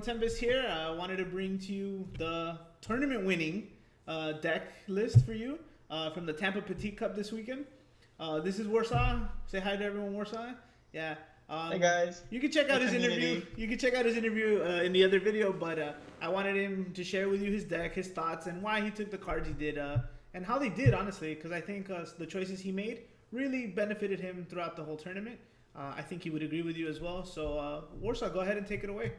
Tempest here. I wanted to bring to you the tournament winning deck list for you from the Tampa Petit Cup this weekend. This is Warsaw. Say hi to everyone, Warsaw. Yeah. Hey guys. You can check Hey out his interview. community. You can check out his interview in the other video, but I wanted him to share with you his deck, his thoughts, and why he took the cards he did, and how they did, honestly, because I think the choices he made really benefited him throughout the whole tournament. I think he would agree with you as well. So, Warsaw, go ahead and take it away.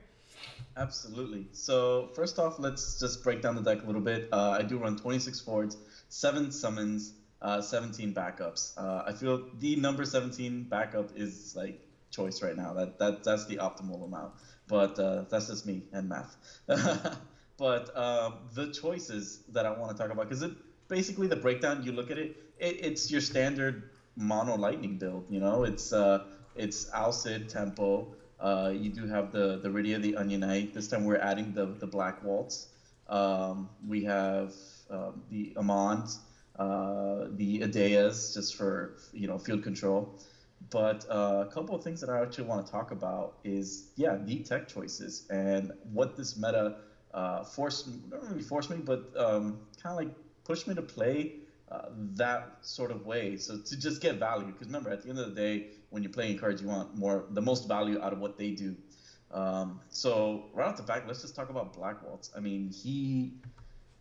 Absolutely. So first off, let's just break down the deck a little bit. I do run 26 forwards, 7 summons, 17 backups. I feel the number 17 backup is like choice right now. That's the optimal amount. But that's just me and math. But the choices that I want to talk about, because it basically the breakdown, you look at it's your standard mono lightning build. It's Alcid tempo. You do have the Rydia, the Onionite. This time we're adding the Black Waltz. We have the Amand, the Adeas, just for field control. But a couple of things that I actually want to talk about is the tech choices and what this meta not really forced me, but kind of like pushed me to play that sort of way. So to just get value, because remember, at the end of the day, when you're playing cards, you want the most value out of what they do. So right off the bat, let's just talk about Black Waltz. I mean, he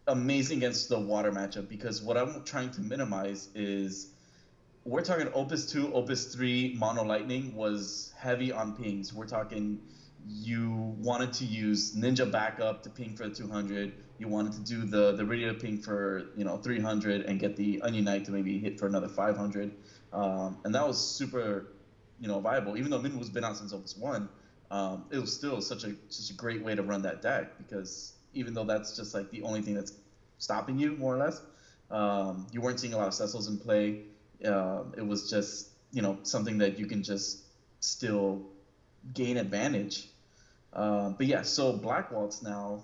amazing against the water matchup, because what I'm trying to minimize is we're talking Opus 2, Opus 3 Mono Lightning was heavy on pings. We're talking you wanted to use Ninja backup to ping for 200. You wanted to do the radio ping for 300 and get the Onion Knight to maybe hit for another 500. And that was super viable. Even though Minwoo's been out since Opus 1, it was still such a great way to run that deck, because even though that's just like the only thing that's stopping you, more or less, you weren't seeing a lot of Cecils in play. It was just something that you can just still gain advantage. But yeah, so Black Waltz now,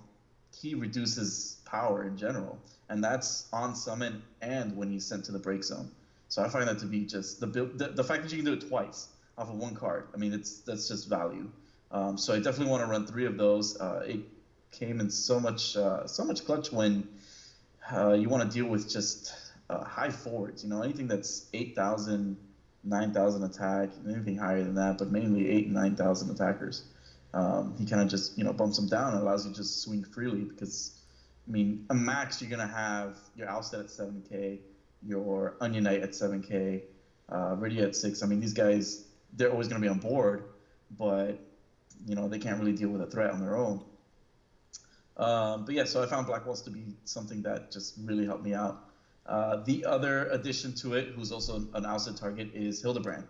he reduces power in general, and that's on summon and when he's sent to the break zone. So I find that to be just the fact that you can do it twice off of one card. I mean, that's just value. So I definitely want to run 3 of those. It came in so much clutch when you want to deal with just high forwards. Anything that's 8,000, 9,000 attack, anything higher than that, but mainly 8 and 9,000 attackers. He kind of just bumps them down and allows you to just swing freely, because I mean, a max you're gonna have your Ousted at 7k, your Onion Knight at 7k, Rydia at 6. I mean, these guys, they're always gonna be on board, but they can't really deal with a threat on their own. But yeah, so I found Black Waltz to be something that just really helped me out. The other addition to it, who's also an Ousted target, is Hildebrand.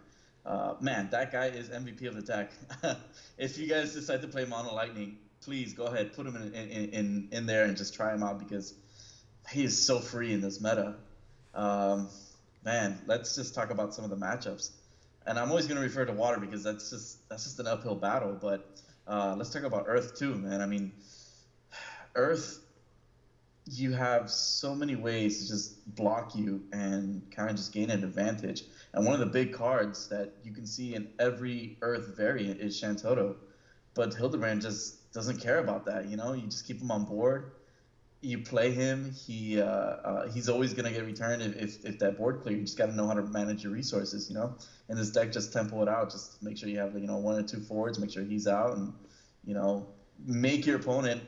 Man, that guy is MVP of the deck. If you guys decide to play Mono Lightning, please go ahead, put him in there and just try him out, because he is so free in this meta. Man, let's just talk about some of the matchups. And I'm always going to refer to water because that's just an uphill battle. But let's talk about Earth too, man. I mean, Earth, you have so many ways to just block you and kind of just gain an advantage. And one of the big cards that you can see in every Earth variant is Shantoto. But Hildebrand just doesn't care about that, You just keep him on board. You play him, he's always going to get returned if that board clear. You just got to know how to manage your resources, And this deck, just tempo it out. Just make sure you have, 1 or 2 forwards, make sure he's out, and, make your opponent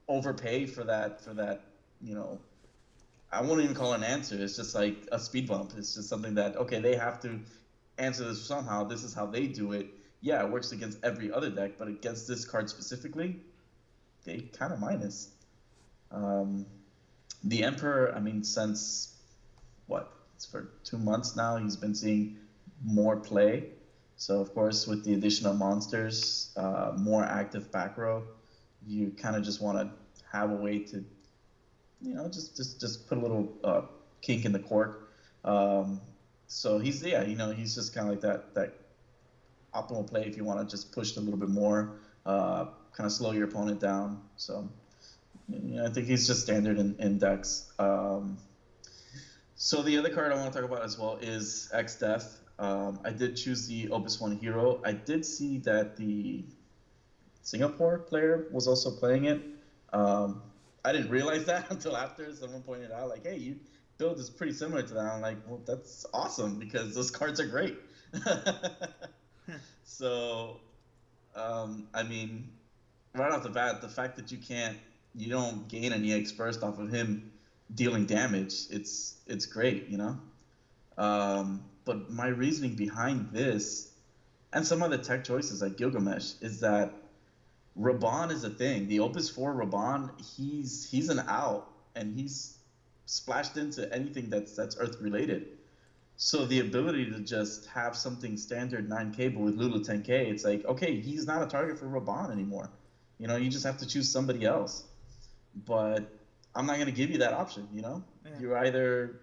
overpay for that, I won't even call it an answer. It's just like a speed bump. It's just something that, okay, they have to answer this somehow. This is how they do it. Yeah, it works against every other deck, but against this card specifically, they kind of minus. The Emperor, I mean, since, it's for 2 months now, he's been seeing more play. So, of course, with the addition of monsters, more active back row, you kind of just want to have a way to just put a little kink in the cork. So he's just kind of like that optimal play if you want to just push it a little bit more, kind of slow your opponent down. So I think he's just standard in decks. So the other card I want to talk about as well is X Death. I did choose the Opus 1 hero. I did see that the Singapore player was also playing it. Um, I didn't realize that until after someone pointed out, like, "Hey, you build is pretty similar to that." I'm like, "Well, that's awesome because those cards are great." So, I mean, right off the bat, the fact that you don't gain any X burst off of him dealing damage, it's great, you know. But my reasoning behind this and some other tech choices like Gilgamesh is that Raban is a thing. The Opus 4 Raban, he's an out and he's splashed into anything that's Earth related. So the ability to just have something standard 9K but with Lulu 10K, it's like, okay, he's not a target for Raban anymore. You know, you just have to choose somebody else. But I'm not going to give you that option, you know? Yeah. You either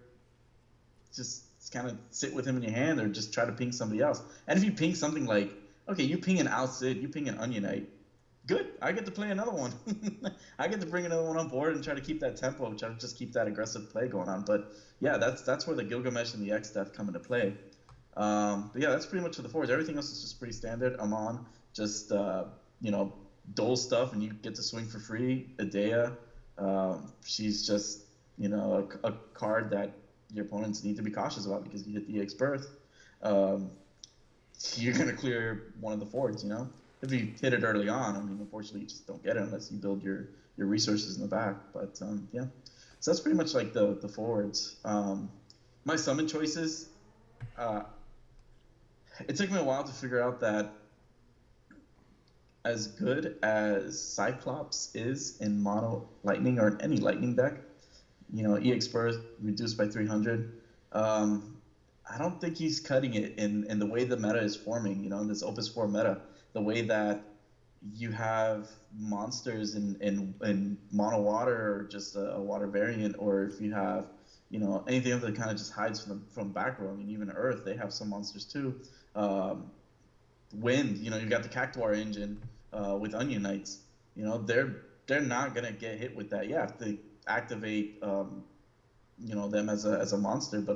just kind of sit with him in your hand or just try to ping somebody else. And if you ping something like, okay, you ping an Alcid, you ping an Onionite, good. I get to play another one. I get to bring another one on board and try to keep that tempo, try to just keep that aggressive play going on. But yeah, that's where the Gilgamesh and the X Death come into play. But yeah, that's pretty much for the forwards. Everything else is just pretty standard. Amon, just you know, dole stuff, and you get to swing for free. Adea, she's just a card that your opponents need to be cautious about because you hit the X birth. Um, you're gonna clear one of the forwards, you know. If you hit it early on, I mean, unfortunately, you just don't get it unless you build your resources in the back. But yeah, so that's pretty much like the forwards. My summon choices, uh, it took me a while to figure out that as good as Cyclops is in mono lightning or in any lightning deck, you know, EX Burst reduced by 300. I don't think he's cutting it in the way the meta is forming, you know, in this Opus 4 meta. The way that you have monsters in mono water or just a water variant, or if you have, you know, anything that kind of just hides from back row. I mean, even Earth, they have some monsters too. Wind, you know, you got the Cactuar engine with Onion Knights. You know, they're not gonna get hit with that. Yeah, if they activate you know, them as a monster, but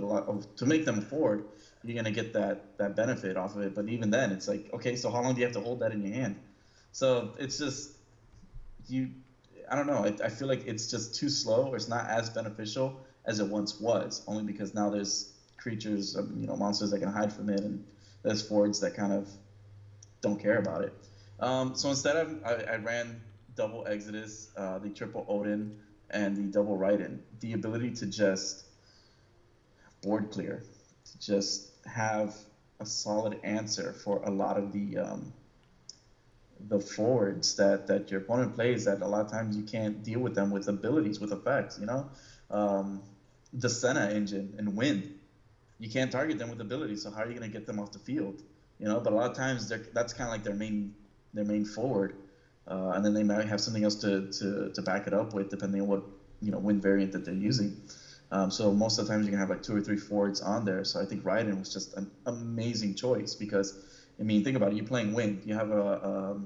to make them afford, you're gonna get that benefit off of it. But even then, it's like, okay, so how long do you have to hold that in your hand? So it's just you. I don't know. I feel like it's just too slow, or it's not as beneficial as it once was. Only because now there's creatures, you know, monsters that can hide from it, and there's forwards that kind of don't care about it. So instead, I ran double Exodus, the triple Odin, and the double Raiden. The ability to just board clear, to just have a solid answer for a lot of the forwards that your opponent plays. That a lot of times you can't deal with them with abilities, with effects. You know, the Senna engine and Wind. You can't target them with abilities. So how are you going to get them off the field? You know, but a lot of times that's kind of like their main forward, and then they might have something else to back it up with, depending on what, you know, Wind variant that they're using. So most of the times you can have like 2 or 3 forwards on there. So I think Raiden was just an amazing choice because, I mean, think about it. You're playing Wind. You have a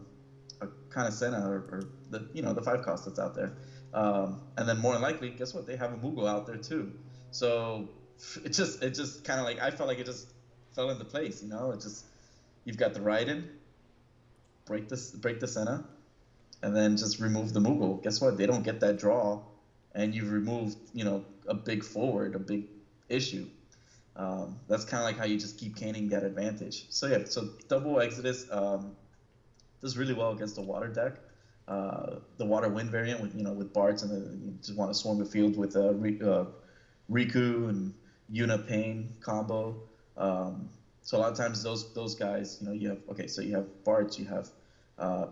kind of Senna or the, you know, the 5 cost that's out there, and then more than likely, guess what? They have a Moogle out there too. So it just kind of like, I felt like it just fell into place. You know, it just, you've got the Raiden, break the Senna, and then just remove the Moogle. Guess what? They don't get that draw, and you've removed, you know, a big forward, a big issue. That's kind of like how you just keep caning that advantage. So yeah, so double Exodus does really well against the water deck. The water wind variant with, you know, with Bards, and you just want to swarm the field with Riku and Yuna Pain combo. So a lot of times those guys, you know, you have, okay, so you have Bards, you have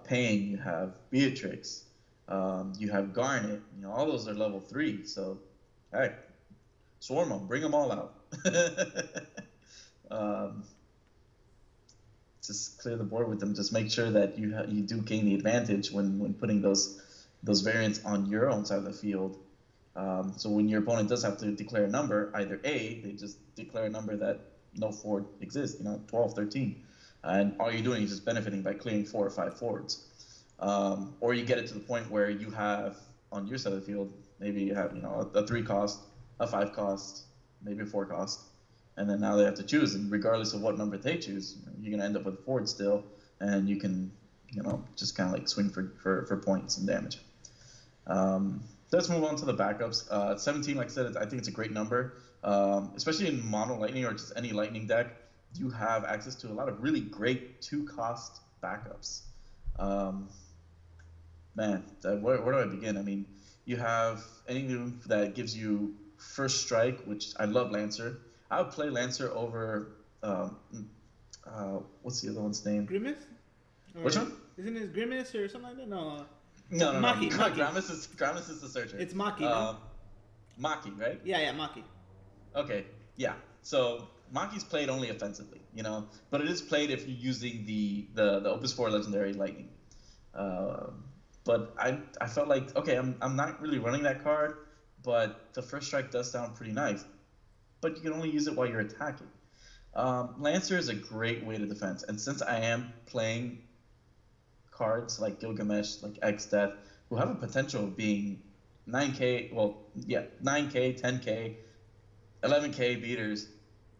Pain, you have Beatrix, you have Garnet, you know, all those are level 3. So, heck, swarm them, bring them all out. um, just clear the board with them. Just make sure that you do gain the advantage when putting those variants on your own side of the field. So when your opponent does have to declare a number, either A, they just declare a number that no forward exists, you know, 12, 13. And all you're doing is just benefiting by clearing 4 or 5 forwards. Or you get it to the point where you have, on your side of the field, maybe you have, you know, a 3 cost, a 5 cost, maybe a 4 cost. And then now they have to choose, and regardless of what number they choose, you're going to end up with a forward still, and you can just kind of like swing for points and damage. Let's move on to the backups. 17, like I said, I think it's a great number, especially in mono lightning or just any lightning deck. You have access to a lot of really great 2-cost backups. Man, where do I begin? I mean, you have anything that gives you first strike, which I love Lancer. I would play Lancer over what's the other one's name? Grimace? Which one? Isn't it Grimace or something like that? No. No. Maki. Grimace is the searcher. It's Maki, no? Maki, right? Yeah, Maki. Okay, yeah. So Maki's played only offensively, but it is played if you're using the Opus 4 Legendary Lightning. But I felt like, okay, I'm not really running that card, but the first strike does sound pretty nice. But you can only use it while you're attacking. Lancer is a great way to defend, and since I am playing cards like Gilgamesh, like X-Death, who have a potential of being 9k, 10k, 11k beaters,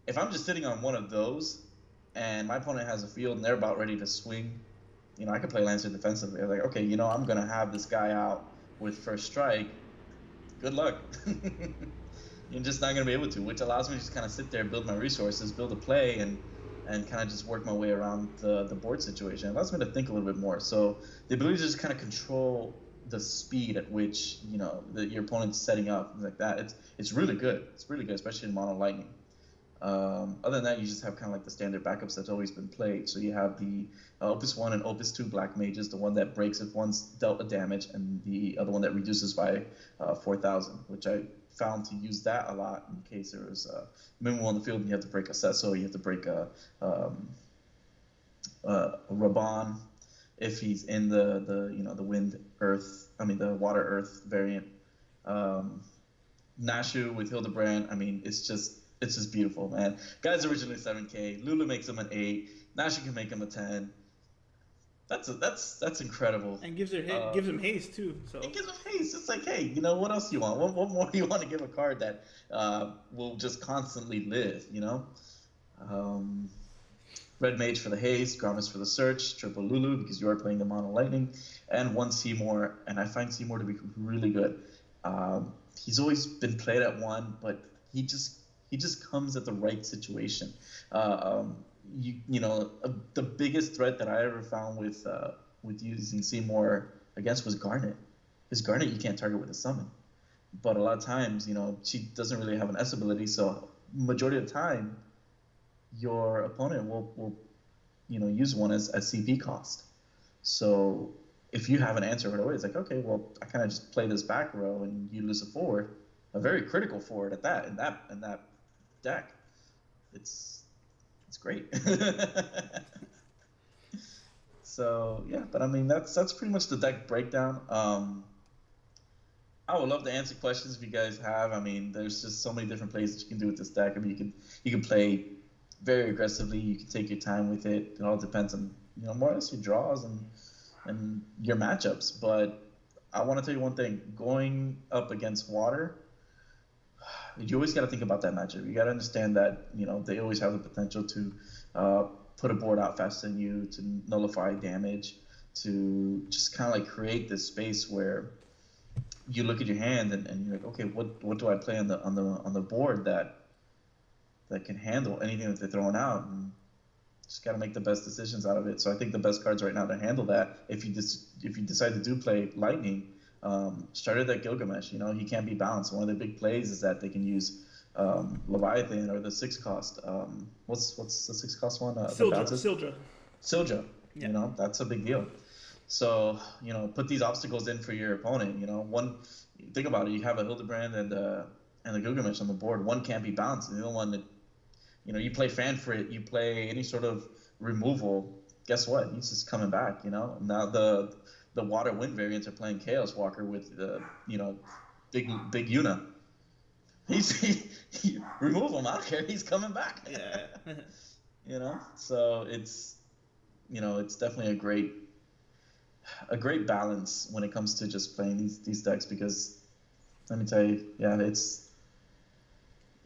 if I'm just sitting on one of those and my opponent has a field and they're about ready to swing, I could play Lancer defensively. I'm like, okay, I'm going to have this guy out with first strike. Good luck. You're just not going to be able to, which allows me to just kind of sit there, build my resources, build a play, and kind of just work my way around the board situation. It allows me to think a little bit more. So the ability to just kind of control the speed at which, your opponent's setting up, things like that, it's really good. It's really good, especially in mono lightning. Other than that, you just have kind of like the standard backups that's always been played. So you have the Opus 1 and Opus 2 Black Mages, the one that breaks if one's dealt a damage, and the other one that reduces by 4,000, which I found to use that a lot in case there was a minimal on the field and you have to break a Sesso, you have to break a Raban if he's in the wind earth, the water earth variant. Nashu with Hildebrand, it's just beautiful, man. Guy's originally 7k. Lulu makes him an 8. Nashu can make him a 10. That's incredible. And gives him haste too. So it gives him haste. It's like, hey, what else do you want? What more do you want to give a card that will just constantly live? Red Mage for the haste, Gramis for the search, triple Lulu because you are playing the mono lightning, and one Seymour, and I find Seymour to be really good. He's always been played at 1, but he just comes at the right situation. The biggest threat that I ever found with using Seymour against was Garnet. Because Garnet you can't target with a summon, but a lot of times she doesn't really have an S ability, so majority of the time your opponent will use one as CP cost. So if you have an answer right away, it's like, okay, well, I kind of just play this back row and you lose a forward, a very critical forward at that in that deck. It's great. So yeah, but that's pretty much the deck breakdown. I would love to answer questions if you guys have. There's just so many different plays that you can do with this deck. You can play very aggressively. You can take your time with it. It all depends on more or less your draws and your matchups. But I want to tell you one thing: going up against water, you always got to think about that matchup. You got to understand that they always have the potential to put a board out faster than you, to nullify damage, to just kind of like create this space where you look at your hand and you're like, okay, what do I play on the board that can handle anything that they're throwing out, and just got to make the best decisions out of it. So I think the best cards right now to handle that, if you decide to do play Lightning, started that Gilgamesh. He can't be balanced. One of the big plays is that they can use Leviathan or the 6-cost. What's the 6-cost one? Sildra. Yeah. That's a big deal. So put these obstacles in for your opponent. Think about it. You have a Hildebrand and a Gilgamesh on the board. One can't be balanced, and the other one that you play fan for it. You play any sort of removal. Guess what? He's just coming back. Now the water wind variants are playing Chaos Walker with big Yuna. He remove him. I don't care. He's coming back. Yeah. So it's definitely a great balance when it comes to just playing these decks, because let me tell you,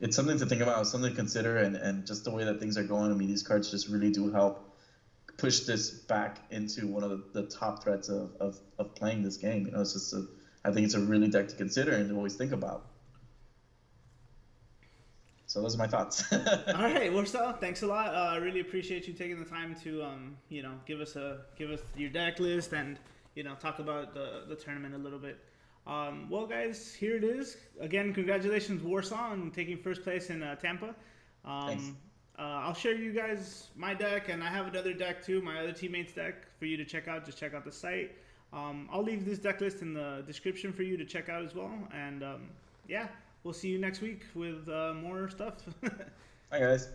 it's something to think about, something to consider, and just the way that things are going. These cards just really do help push this back into one of the top threats of playing this game. You know, it's just I think it's a really deck to consider and to always think about. So those are my thoughts. All right, well, so thanks a lot. I really appreciate you taking the time to, give us your deck list and talk about the tournament a little bit. Well, guys, here it is. Again, congratulations, Warsaw, on taking first place in Tampa. Thanks. I'll share you guys my deck, and I have another deck too, my other teammates' deck for you to check out. Just check out the site. I'll leave this deck list in the description for you to check out as well. And yeah, we'll see you next week with more stuff. Bye, guys.